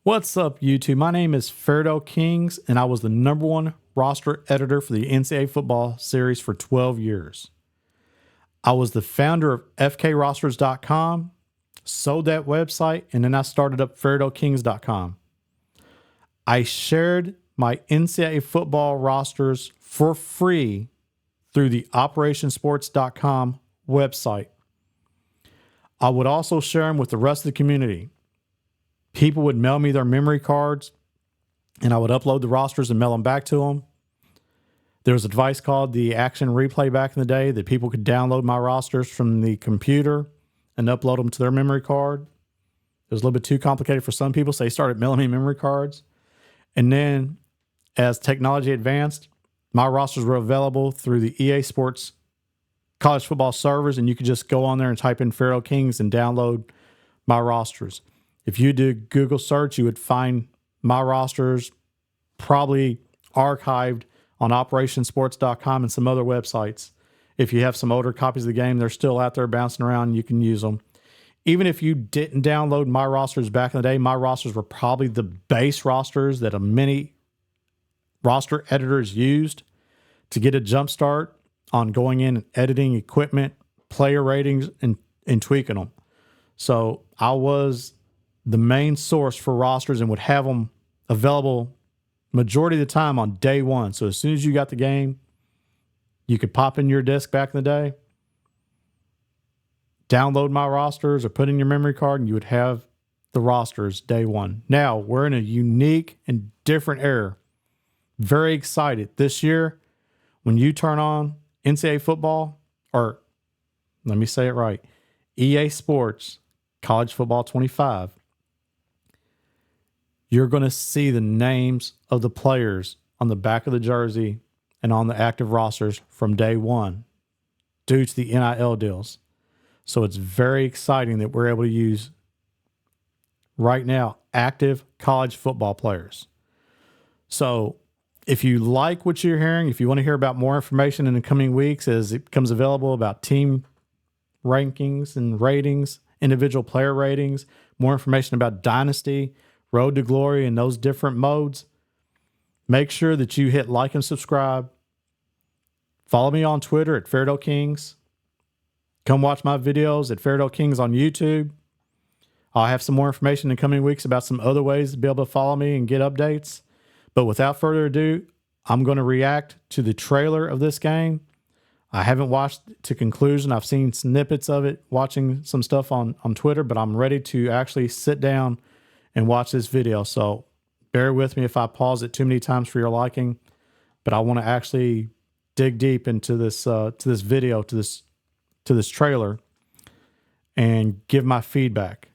What's up, YouTube? My name is Fairdale Kings, and I was the #1 roster editor for the NCAA football series for 12 years. I was the founder of FKRosters.com, sold that website, and then I started up FairdaleKings.com. I shared my NCAA football rosters for free through the OperationSports.com website. I would also share them with the rest of the community. People would mail me their memory cards, and I would upload the rosters and mail them back to them. There was a device called the Action Replay back in the day that people could download my rosters from the computer and upload them to their memory card. It was a little bit too complicated for some people, so they started mailing me memory cards. And then as technology advanced, my rosters were available through the EA Sports college football servers, and you could just go on there and type in Fairdale Kings and download my rosters. If you do Google search, you would find my rosters probably archived on OperationSports.com and some other websites. If you have some older copies of the game, they're still out there bouncing around. You can use them. Even if you didn't download my rosters back in the day, my rosters were probably the base rosters that many roster editors used to get a jump start on going in and editing equipment, player ratings, and tweaking them. So I was the main source for rosters and would have them available majority of the time on day one. So as soon as you got the game, you could pop in your disk back in the day, download my rosters or put in your memory card, and you would have the rosters day one. Now we're in a unique and different era. Very excited. This year, when you turn on NCAA football, or let me say it right, EA Sports College Football 25, you're going to see the names of the players on the back of the jersey and on the active rosters from day one due to the NIL deals. So it's very exciting that we're able to use right now active college football players. So if you like what you're hearing, if you want to hear about more information in the coming weeks as it becomes available about team rankings and ratings, individual player ratings, more information about Dynasty, Road to Glory, and those different modes, make sure that you hit like and subscribe. Follow me on Twitter at Fairdale Kings. Come watch my videos at Fairdale Kings on YouTube. I'll have some more information in the coming weeks about some other ways to be able to follow me and get updates. But without further ado, I'm going to react to the trailer of this game. I haven't watched it to conclusion. I've seen snippets of it, watching some stuff on Twitter, but I'm ready to actually sit down and watch this video. So bear with me if I pause it too many times for your liking, but I want to actually dig deep into this video, to this trailer, and give my feedback.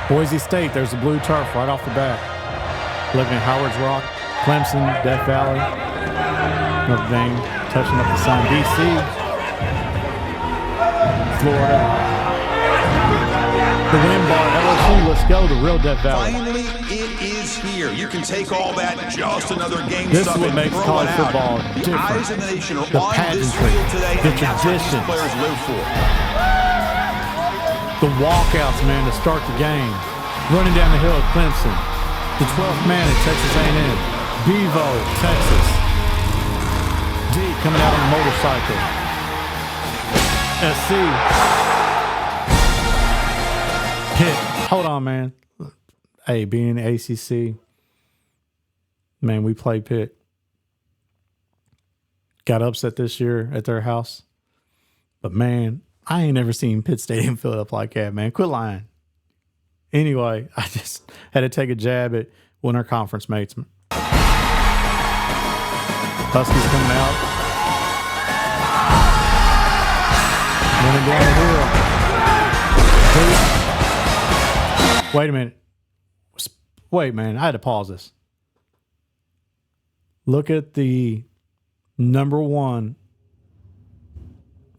Boise State, there's the blue turf right off the bat. Looking at Howard's Rock, Clemson, Death Valley, Notre Dame, touching up the sign. DC, Florida. The wind bar, LSU, let's go, the real Death Valley. Finally, it is here. You can take all that, just another game. This is what makes college football different. The eyes of the nation are the on this pageantry, field today, the and that's what these traditions, players live for. the walkouts, man, to start the game. Running down the hill at Clemson. The 12th man at Texas A&M. Bevo, Texas. D coming out on a motorcycle. SC. Pitt. Hold on, man. Hey, being in the ACC, man, we played Pitt. Got upset this year at their house. But, man, I ain't never seen Pitt Stadium filled up like that, man. Quit lying. Anyway, I just had to take a jab at one of our conference mates. Huskies coming out. Running down the hill. Wait a minute. Wait, man. I had to pause this. Look at the #1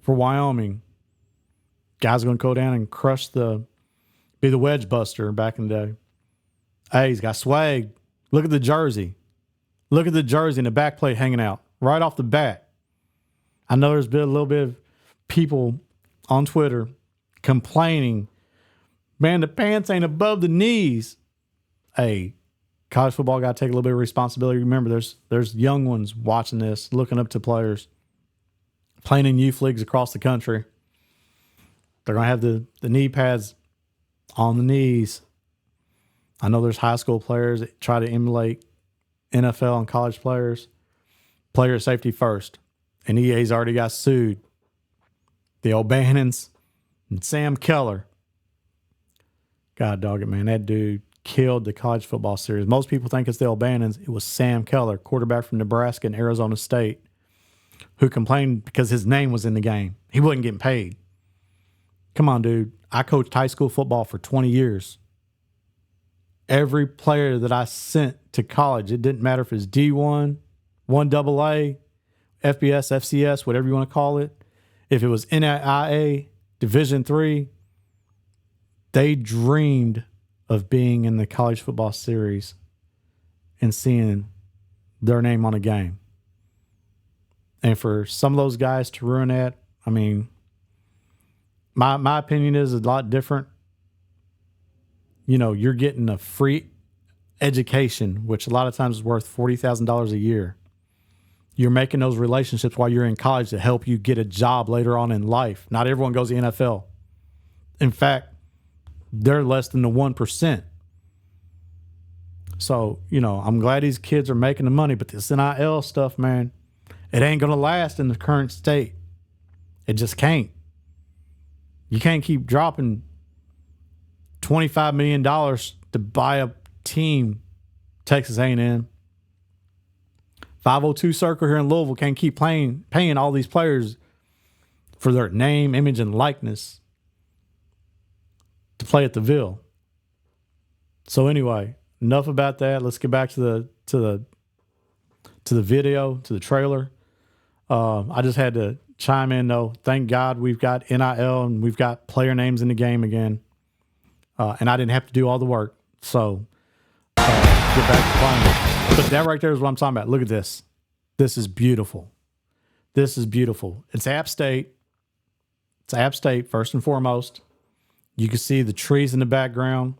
for Wyoming. Guys are going to go down and crush be the wedge buster back in the day. Hey, he's got swag. Look at the jersey. Look at the jersey and the back plate hanging out right off the bat. I know there's been a little bit of people on Twitter complaining, man, the pants ain't above the knees. Hey, college football got to take a little bit of responsibility. Remember, there's young ones watching this, looking up to players, playing in youth leagues across the country. They're going to have the knee pads on the knees. I know there's high school players that try to emulate NFL and college players. Player safety first. And EA's already got sued. The O'Bannons and Sam Keller. God dog it, man. That dude killed the college football series. Most people think it's the O'Bannons. It was Sam Keller, quarterback from Nebraska and Arizona State, who complained because his name was in the game. He wasn't getting paid. Come on, dude. I coached high school football for 20 years. Every player that I sent to college, it didn't matter if it's D1, 1AA, FBS, FCS, whatever you want to call it. If it was NAIA, Division III, they dreamed of being in the college football series and seeing their name on a game. And for some of those guys to ruin that, I mean, my opinion is a lot different. You know, you're getting a free education, which a lot of times is worth $40,000 a year. You're making those relationships while you're in college to help you get a job later on in life. Not everyone goes to the NFL. In fact, they're less than the 1%. So, you know, I'm glad these kids are making the money, but this NIL stuff, man, it ain't going to last in the current state. It just can't. You can't keep dropping $25 million to buy a team, Texas A&M. 502 Circle here in Louisville can't keep paying all these players for their name, image, and likeness to play at the Ville. So anyway, enough about that. Let's get back to the video, to the trailer. I just had to chime in though. Thank God we've got NIL and we've got player names in the game again. And I didn't have to do all the work. So get back to playing. But that right there is what I'm talking about. Look at this. This is beautiful. This is beautiful. It's App State. It's App State first and foremost. You can see the trees in the background.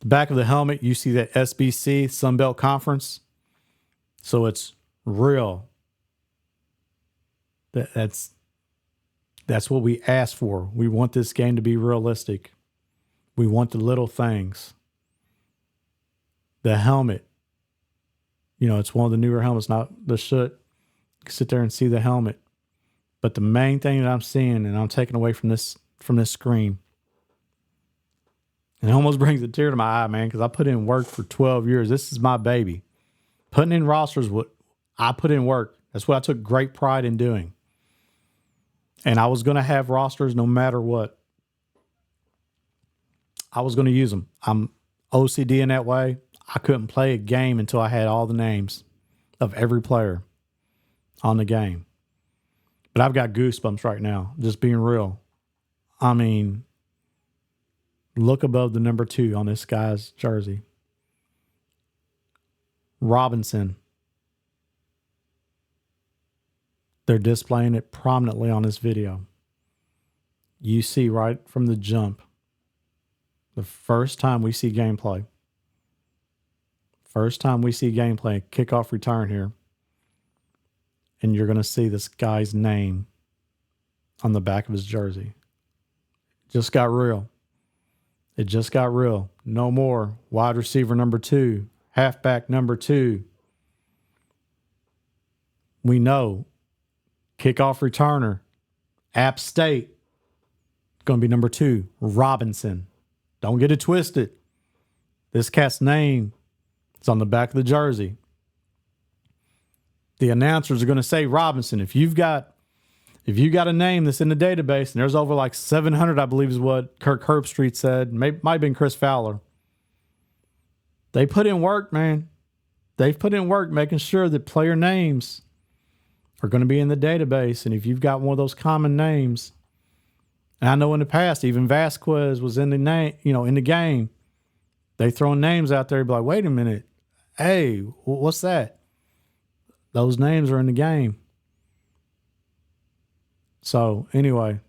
The back of the helmet, you see that SBC, Sun Belt Conference. So it's real. That's what we asked for. We want this game to be realistic. We want the little things. The helmet. You know, it's one of the newer helmets, not the shit. You can sit there and see the helmet. But the main thing that I'm seeing, and I'm taking away from this screen, and it almost brings a tear to my eye, man, because I put in work for 12 years. This is my baby. Putting in rosters, what I put in work. That's what I took great pride in doing. And I was going to have rosters no matter what. I was going to use them. I'm OCD in that way. I couldn't play a game until I had all the names of every player on the game. But I've got goosebumps right now, just being real. I mean, look above the number 2 on this guy's jersey. Robinson. They're displaying it prominently on this video. You see right from the jump, the first time we see gameplay. First time we see gameplay, kickoff return here. And you're going to see this guy's name on the back of his jersey. Just got real. It just got real. No more wide receiver number 2, halfback number 2. We know kickoff returner, App State, going to be number 2, Robinson. Don't get it twisted. This cat's name is on the back of the jersey. The announcers are going to say Robinson. If you've got a name that's in the database, and there's over like 700, I believe is what Kirk Herbstreit said. Might have been Chris Fowler. They put in work, man. They've put in work making sure that player names are going to be in the database. And if you've got one of those common names, and I know in the past, even Vasquez was in the name, in the game. They throwing names out there, be like, wait a minute. Hey, what's that? Those names are in the game. So anyway,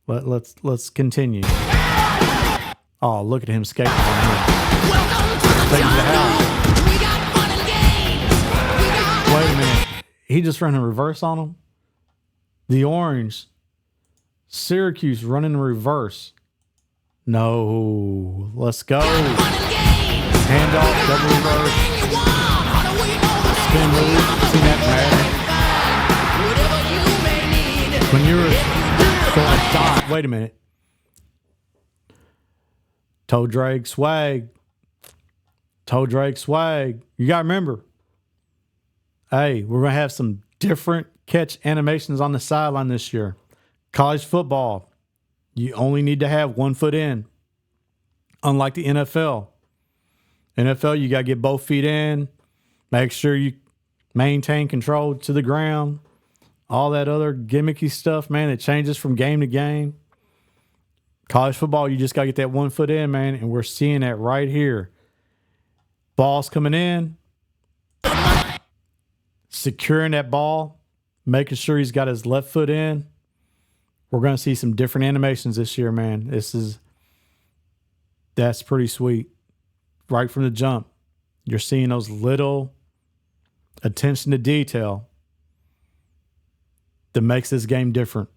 let's continue. Oh, look at him skating on here. Take to the house. Wait a minute. He just ran a reverse on him. The orange. Syracuse running in reverse. No. Let's go. Handoff, double reverse. Spin move. See that, man? When you were going dot. Wait a minute. Toe drag swag. Toe drag swag. You got to remember. Hey, we're going to have some different catch animations on the sideline this year. College football, you only need to have 1 foot in. Unlike the NFL. NFL, you got to get both feet in. Make sure you maintain control to the ground. All that other gimmicky stuff, man, it changes from game to game. College football, you just got to get that 1 foot in, man, and we're seeing that right here. Ball's coming in. Securing that ball. Making sure he's got his left foot in. We're going to see some different animations this year, man. That's pretty sweet. Right from the jump, you're seeing those little attention to detail that makes this game different.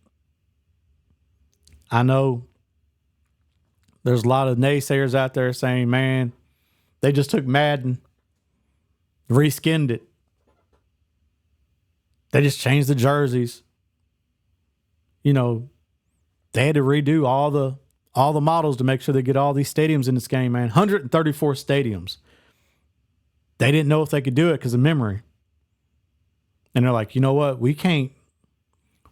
I know there's a lot of naysayers out there saying, man, they just took Madden, reskinned it. They just changed the jerseys. You know, they had to redo all the models to make sure they get all these stadiums in this game, man. 134 stadiums. They didn't know if they could do it because of memory. And they're like, you know what? We can't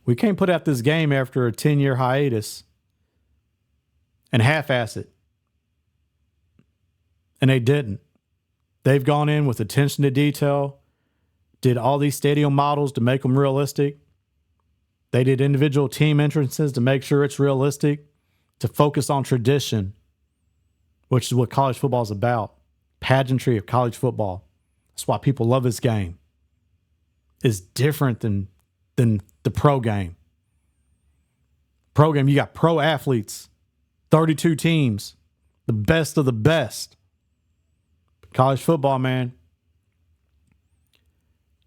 put out this game after a 10-year hiatus and half-ass it. And they didn't. They've gone in with attention to detail, did all these stadium models to make them realistic. They did individual team entrances to make sure it's realistic, to focus on tradition, which is what college football is about. Pageantry of college football. That's why people love this game. It's different than the pro game. Pro game, you got pro athletes, 32 teams, the best of the best. College football, man,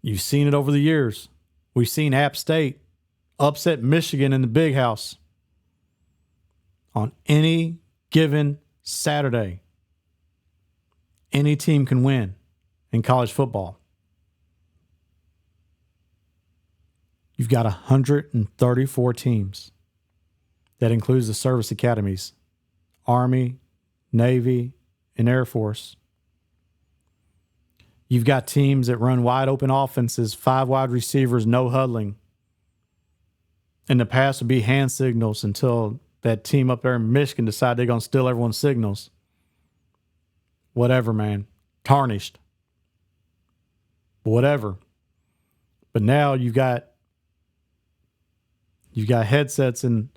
you've seen it over the years. We've seen App State upset Michigan in the Big House on any given Saturday. Any team can win in college football. You've got 134 teams. That includes the service academies, Army, Navy, and Air Force. You've got teams that run wide open offenses, 5 wide receivers, no huddling. In the past would be hand signals until that team up there in Michigan decide they're going to steal everyone's signals. Whatever, man. Tarnished. Whatever. But now you've got headsets and,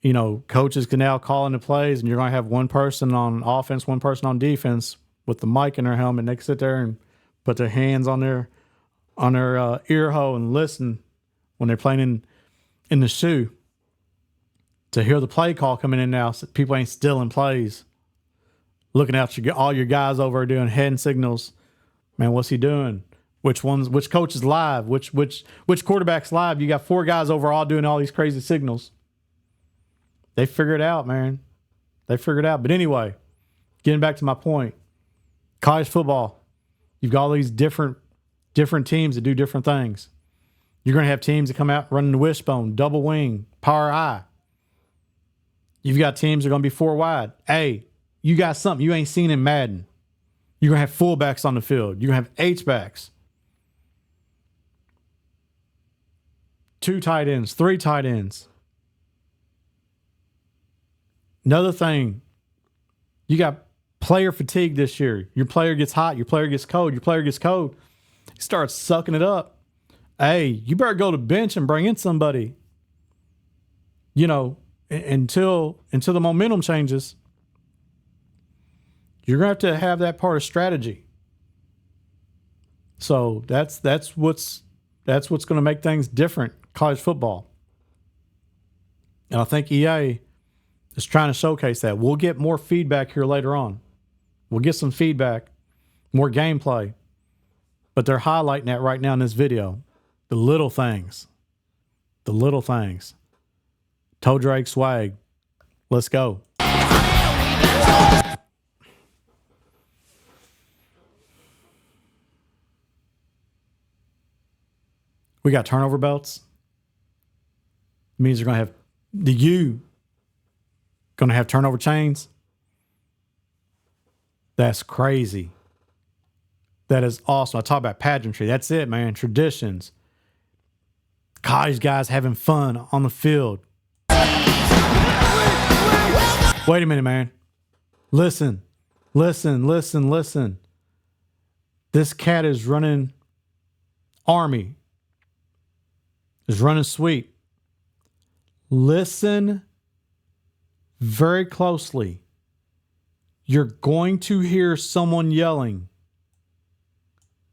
you know, coaches can now call into plays and you're going to have one person on offense, one person on defense with the mic in their helmet. And they can sit there and put their hands on their ear hole and listen when they're playing in the shoe to hear the play call coming in now. So people ain't stealing plays. Looking out all your guys over doing hand signals. Man, what's he doing? Which coach is live? Which quarterback's live? You got 4 guys over all doing all these crazy signals. They figured it out, man. They figured it out. But anyway, getting back to my point, college football, you've got all these different teams that do different things. You're going to have teams that come out running the wishbone, double wing, power I. You've got teams that are going to be 4 wide. Hey, you got something you ain't seen in Madden. You're going to have fullbacks on the field. You're going to have H-backs. 2 tight ends, 3 tight ends. Another thing, you got player fatigue this year. Your player gets hot, your player gets cold, your player gets cold. He starts sucking it up. Hey, you better go to bench and bring in somebody. You know, until the momentum changes. You're going to have that part of strategy. So that's what's going to make things different. College football. And I think EA is trying to showcase that. We'll get more feedback here later on. We'll get some feedback, more gameplay. But they're highlighting that right now in this video. The little things. The little things. Toe Drake swag. Let's go. We got turnover belts. It means they're going to have the U going to have turnover chains. That's crazy. That is awesome. I talk about pageantry. That's it, man. Traditions. College guys having fun on the field. Wait a minute, man. Listen. This cat is running Army. Is running sweep. Listen very closely. You're going to hear someone yelling,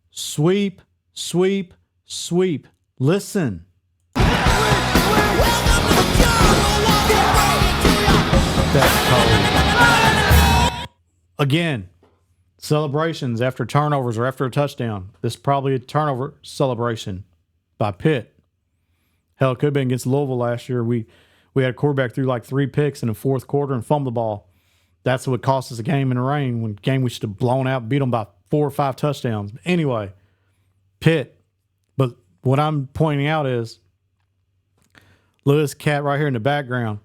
sweep, sweep, sweep. Listen. That's cold. Again, celebrations after turnovers or after a touchdown. This is probably a turnover celebration by Pitt. Hell, it could have been against Louisville last year. We had a quarterback threw like 3 picks in the fourth quarter and fumbled the ball. That's what cost us a game in the rain. When game we should have blown out, beat them by 4 or 5 touchdowns. But anyway, Pitt. But what I'm pointing out is, look at this cat right here in the background.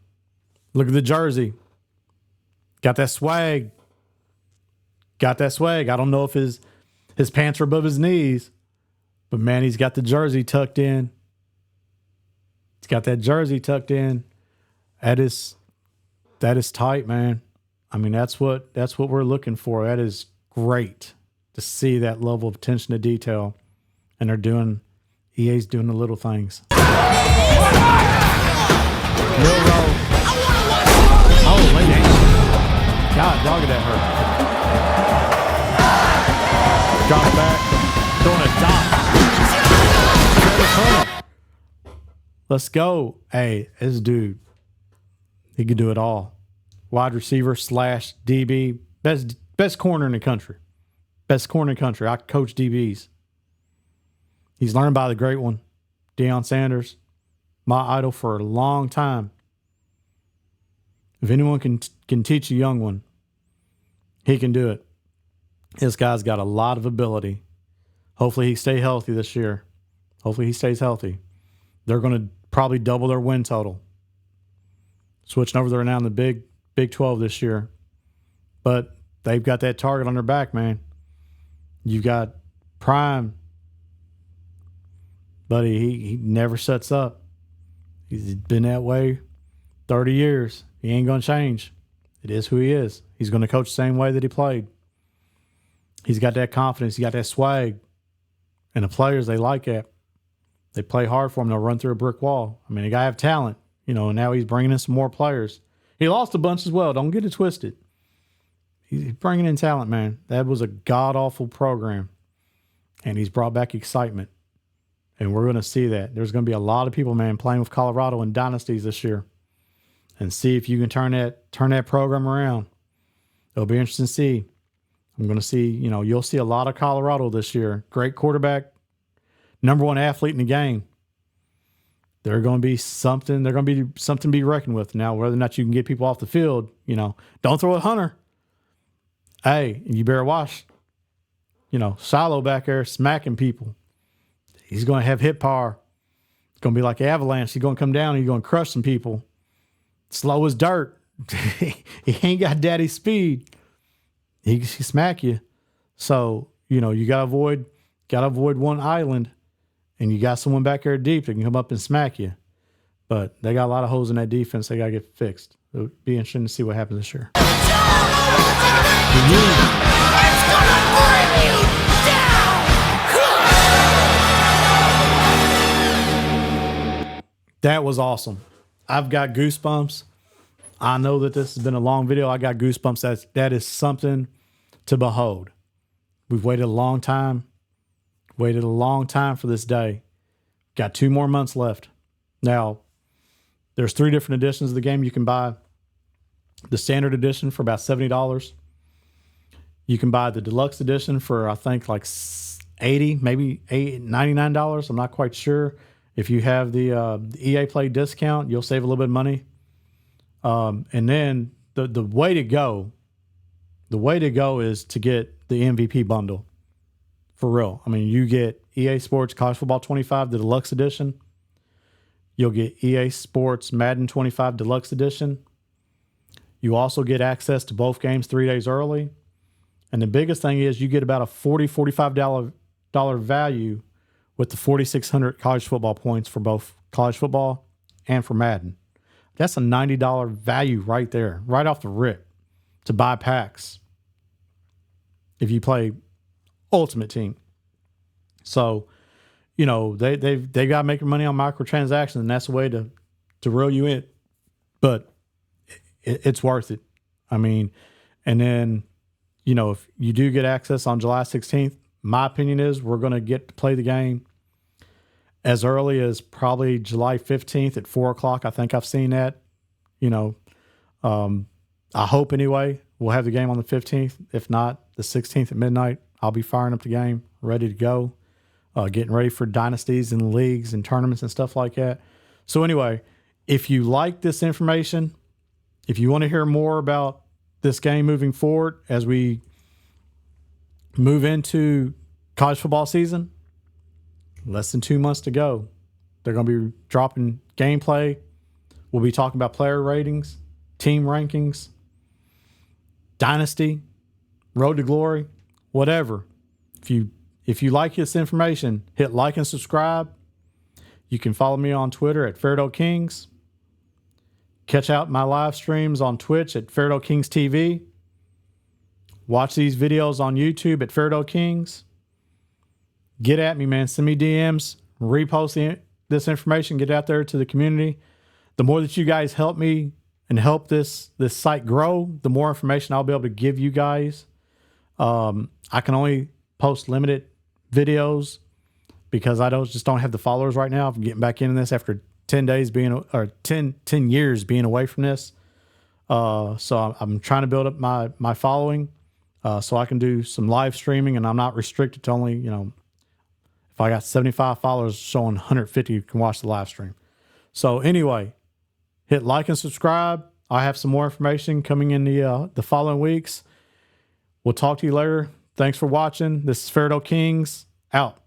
Look at the jersey. Got that swag. Got that swag. I don't know if his pants are above his knees, but man, he's got the jersey tucked in. He's got that jersey tucked in. That is tight, man. I mean, that's what we're looking for. That is great to see that level of attention to detail. And EA's doing the little things. Oh, lady. God, dog it at her. Drop back. Doing a dot. Let's go. Hey, this dude, he could do it all. Wide receiver / DB. Best corner in the country. Best corner in the country. I coach DBs. He's learned by the great one, Deion Sanders. My idol for a long time. If anyone can teach a young one, he can do it. This guy's got a lot of ability. Hopefully he stays healthy this year. Hopefully he stays healthy. They're going to probably double their win total. Switching over there now in the Big 12 this year. But they've got that target on their back, man. You've got Prime. Buddy, he never shuts up. He's been that way 30 years. He ain't going to change. It is who he is. He's going to coach the same way that he played. He's got that confidence. He got that swag. And the players, they like it. They play hard for him. They'll run through a brick wall. I mean, the guy have talent, and now he's bringing in some more players. He lost a bunch as well. Don't get it twisted. He's bringing in talent, man. That was a god-awful program. And he's brought back excitement. And we're going to see that. There's going to be a lot of people, man, playing with Colorado in dynasties this year. And see if you can turn that program around. It'll be interesting to see. I'm going to see, you'll see a lot of Colorado this year. Great quarterback, #1 athlete in the game. They're going to be something. They're going to be something to be reckoned with. Now, whether or not you can get people off the field, don't throw at Hunter. Hey, you better watch. Shiloh back there smacking people. He's going to have hit power. It's going to be like avalanche. He's going to come down and he's going to crush some people. Slow as dirt. He ain't got daddy speed. He can smack you. So, you got to avoid one island, and you got someone back there deep that can come up and smack you. But they got a lot of holes in that defense. They got to get fixed. It'll be interesting to see what happens this year. That was awesome. I've got goosebumps. I know that this has been a long video. I got goosebumps. That is something to behold. We've waited a long time. For this day. Got 2 more months left. Now, There's 3 different editions of the game. You can buy the standard edition for about $70. You can buy the deluxe edition for, I think, like $80, maybe $99. I'm not quite sure. If you have the EA Play discount, you'll save a little bit of money. And then the way to go is to get the MVP bundle. For real. I mean, you get EA Sports College Football 25, the deluxe edition. You'll get EA Sports Madden 25 Deluxe Edition. You also get access to both games 3 days early. And the biggest thing is you get about a $45 value with the 4,600 college football points for both college football and for Madden. That's a $90 value right there, right off the rip, to buy packs if you play Ultimate Team. So, you know, they got to make money on microtransactions, and that's the way to reel you in. But it's worth it. I mean, and then, you know, if you do get access on July 16th, my opinion is we're going to get to play the game as early as probably July 15th at 4 o'clock. I think I've seen that. You know, I hope anyway we'll have the game on the 15th. If not, the 16th at midnight, I'll be firing up the game, ready to go, getting ready for dynasties and leagues and tournaments and stuff like that. So anyway, if you like this information, if you want to hear more about this game moving forward as we move into college football season, less than 2 months to go. They're going to be dropping gameplay. We'll be talking about player ratings, team rankings, dynasty, road to glory, whatever. If you like this information, hit like and subscribe. You can follow me on Twitter at FairdaleKings. Catch out my live streams on Twitch at FairdaleKingsTV. Watch these videos on YouTube at FairdaleKings. Get at me, man. Send me DMs. Repost this information. Get out there to the community. The more that you guys help me and help this site grow, the more information I'll be able to give you guys. I can only post limited videos because I just don't have the followers right now. I'm getting back into this after 10 years being away from this. So I'm trying to build up my following so I can do some live streaming, and I'm not restricted to only, you know, if I got 75 followers showing 150 can watch the live stream. So anyway, hit like and subscribe. I have some more information coming in the following weeks. We'll talk to you later. Thanks for watching. This is Fairdale Kings, out.